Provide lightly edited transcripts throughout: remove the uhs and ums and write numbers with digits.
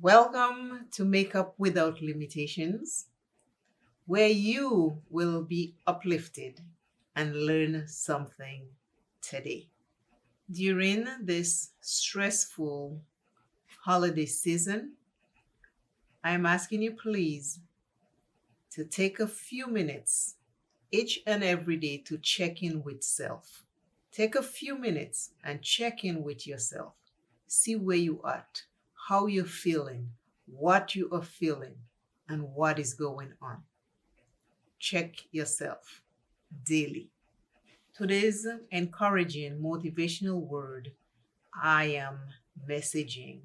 Welcome to Makeup Without Limitations, where you will be uplifted and learn something today. During this stressful holiday season, I'm asking you please to take a few minutes each and every day to check in with self. Take a few minutes and check in with yourself. See where you are, how you're feeling, what you are feeling, and what is going on. Check yourself daily. Today's encouraging motivational word I am messaging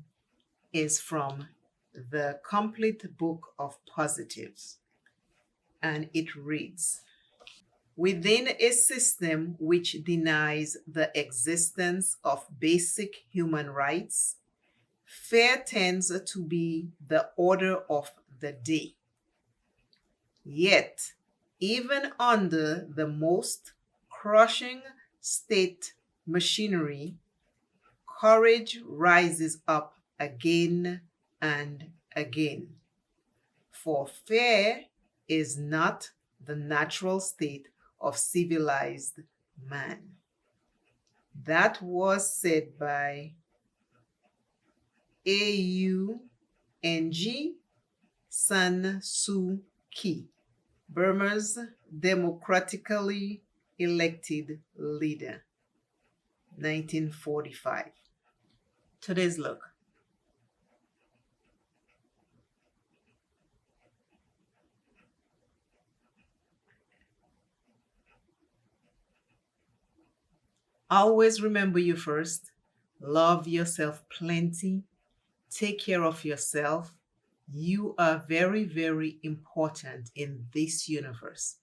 is from the Complete Book of Positives, and it reads: Within a system which denies the existence of basic human rights, fear tends to be the order of the day. Yet, even under the most crushing state machinery, courage rises up again and again. For fear is not the natural state of civilized man. That was said by Aung San Suu Kyi, Burma's democratically elected leader, 1945. Today's look. Always remember you first. Love yourself plenty. Take care of yourself. You are very, very important in this universe.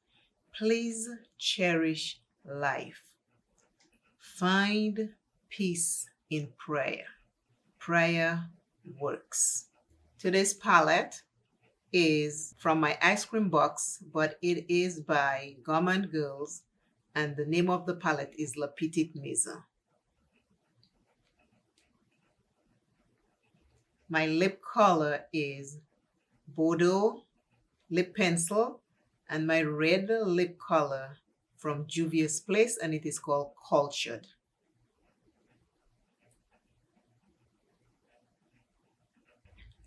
Please cherish life. Find peace in prayer. Prayer works. Today's palette is from my ice cream box, but it is by Glam Girls, and the name of the palette is La Petite Maison. My lip color is Bordeaux Lip Pencil, and my red lip color from Juvia's Place, and it is called Cultured.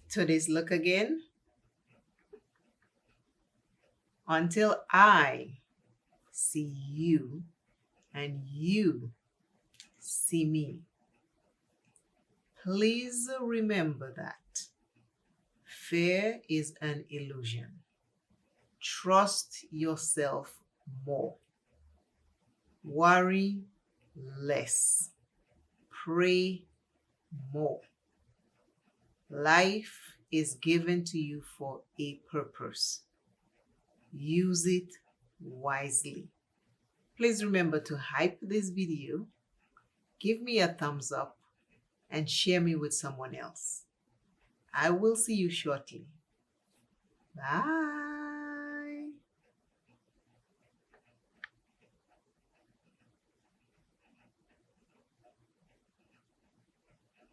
Today's look again. Until I see you and you see me. Please remember that fear is an illusion. Trust yourself more. Worry less. Pray more. Life is given to you for a purpose. Use it wisely. Please remember to hype this video, give me a thumbs up, and share me with someone else. I will see you shortly. Bye.